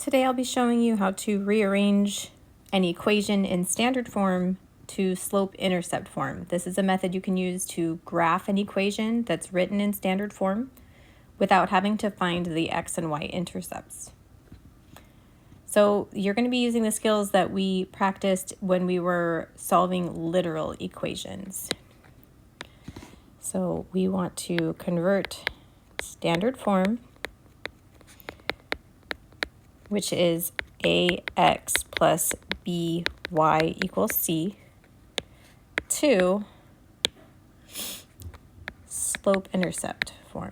Today I'll be showing you how to rearrange an equation in standard form to slope-intercept form. This is a method you can use to graph an equation that's written in standard form without having to find the x and y intercepts. So you're going to be using the skills that we practiced when we were solving literal equations. So we want to convert standard form, which is ax plus by equals c, to slope-intercept form.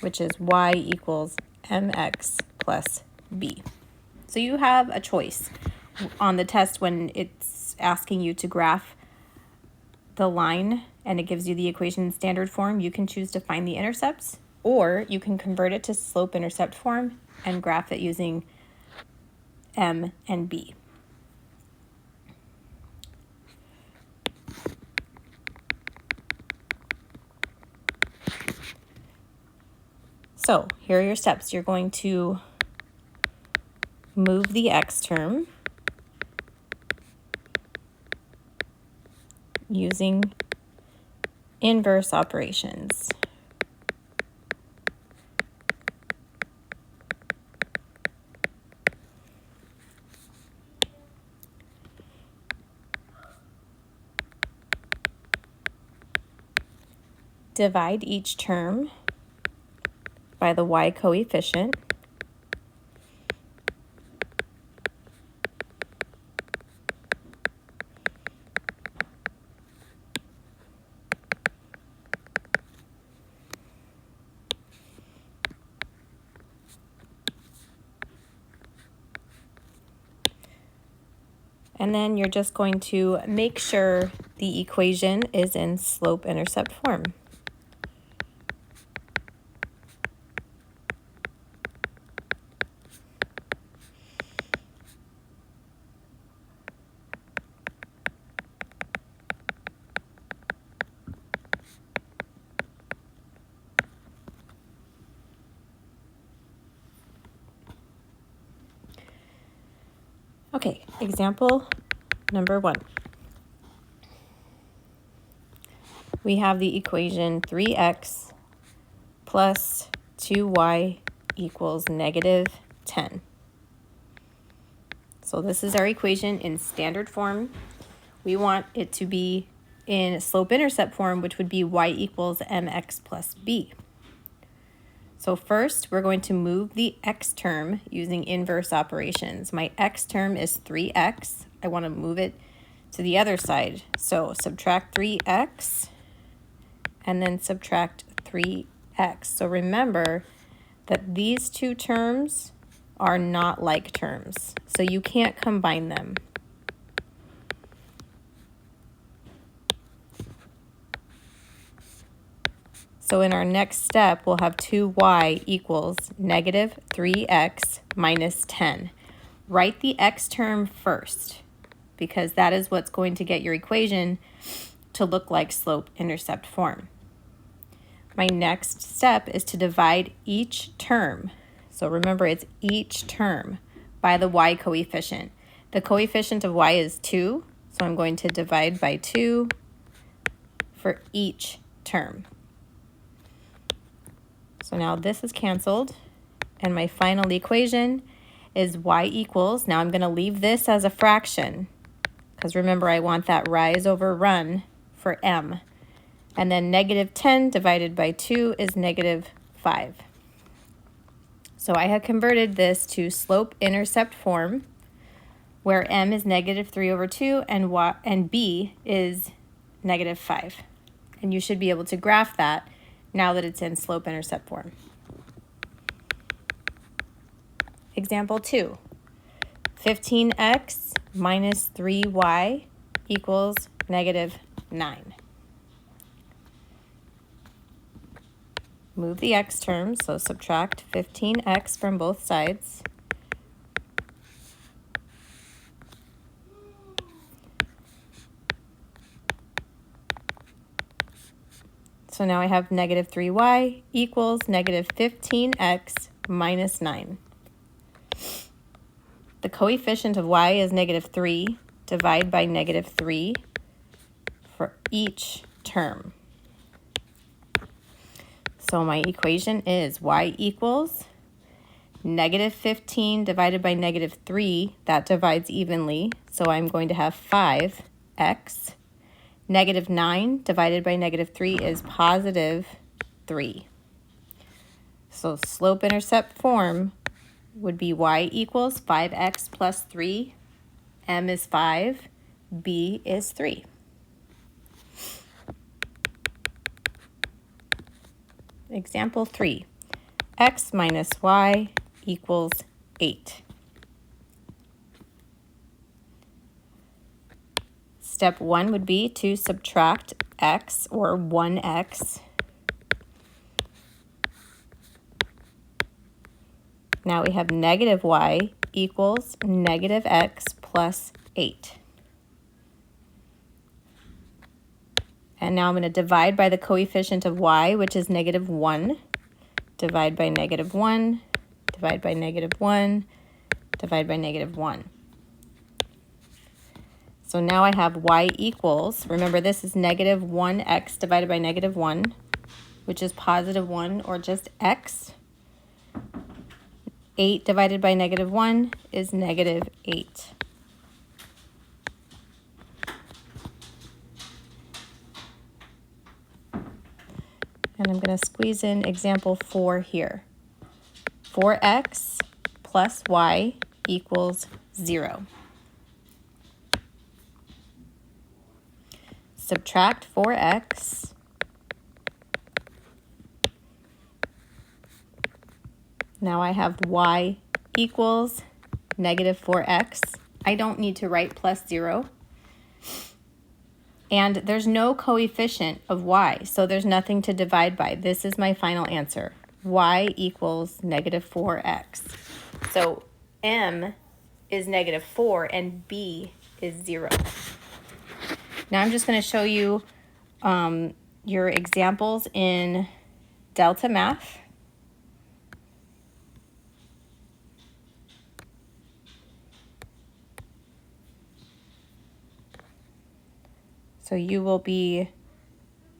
Which is y equals mx plus b. So you have a choice on the test when it's asking you to graph the line and it gives you the equation in standard form. You can choose to find the intercepts, or you can convert it to slope-intercept form and graph it using m and b. So here are your steps. You're going to move the x term using inverse operations. Divide each term by the y coefficient. And then you're just going to make sure the equation is in slope-intercept form. Okay, example number 1. We have the equation 3x plus 2y equals negative 10. So this is our equation in standard form. We want it to be in slope-intercept form, which would be y equals mx plus b. So first, we're going to move the x term using inverse operations. My x term is 3x. I want to move it to the other side. So subtract 3x and then subtract 3x. So remember that these two terms are not like terms, so you can't combine them. So in our next step, we'll have 2y equals negative 3x minus 10. Write the x term first, because that is what's going to get your equation to look like slope-intercept form. My next step is to divide each term. So remember, it's each term by the y coefficient. The coefficient of y is 2, so I'm going to divide by 2 for each term. So now this is canceled, and my final equation is y equals, now I'm going to leave this as a fraction, because remember I want that rise over run for m. And then negative 10 divided by 2 is negative 5. So I have converted this to slope-intercept form, where m is negative 3 over 2 and b is negative 5. And you should be able to graph that now that it's in slope-intercept form. Example 2, 15x minus 3y equals negative 9. Move the x term, so subtract 15x from both sides. So now I have negative 3y equals negative 15x minus 9. The coefficient of y is negative 3. Divide by negative 3 for each term. So my equation is y equals negative 15 divided by negative 3. That divides evenly. So I'm going to have 5x. Negative 9 divided by negative 3 is positive 3. So slope-intercept form would be y equals 5x plus 3. M is 5. B is 3. Example 3. X minus y equals 8. Step 1 would be to subtract x, or 1x. Now we have negative y equals negative x plus 8. And now I'm going to divide by the coefficient of y, which is negative 1. Divide by negative 1. Divide by negative 1. Divide by negative 1. So now I have y equals, remember this is negative 1x divided by negative 1, which is positive 1, or just x. 8 divided by negative 1 is negative 8. And I'm going to squeeze in example 4 here. 4x plus y equals 0. Subtract 4x. Now I have y equals negative 4x. I don't need to write plus 0. And there's no coefficient of y, so there's nothing to divide by. This is my final answer. Y equals negative 4x. So m is negative 4 and b is 0. Now I'm just going to show you your examples in Delta Math. So you will be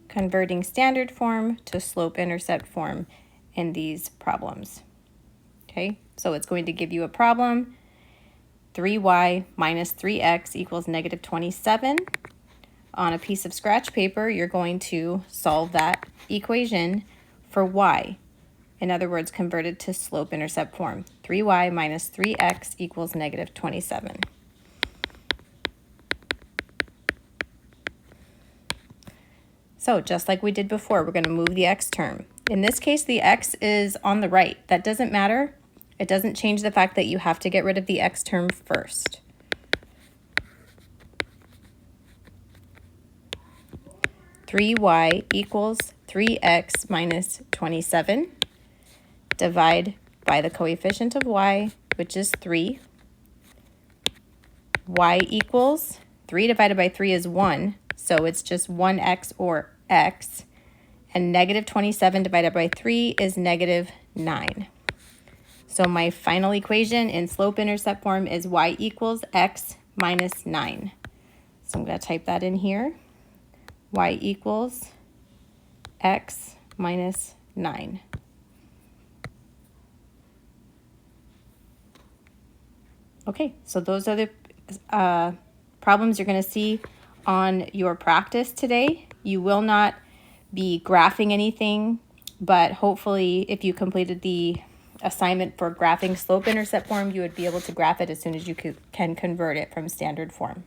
converting standard form to slope-intercept form in these problems. Okay, so it's going to give you a problem. 3y minus 3x equals negative 27. On a piece of scratch paper, you're going to solve that equation for y. In other words, converted to slope-intercept form. 3y minus 3x equals negative 27. So just like we did before, we're going to move the x term. In this case, the x is on the right. That doesn't matter. It doesn't change the fact that you have to get rid of the x term first. (3y equals 3x minus 27). Divide by the coefficient of y, which is 3. Y equals 3 divided by 3 is 1, so it's just 1x or x. And negative 27 divided by 3 is negative 9. So my final equation in slope-intercept form is y equals x minus 9. So I'm going to type that in here. Y equals x minus 9. Okay, so those are the problems you're going to see on your practice today. You will not be graphing anything, but hopefully if you completed the assignment for graphing slope-intercept form, you would be able to graph it as soon as you can convert it from standard form.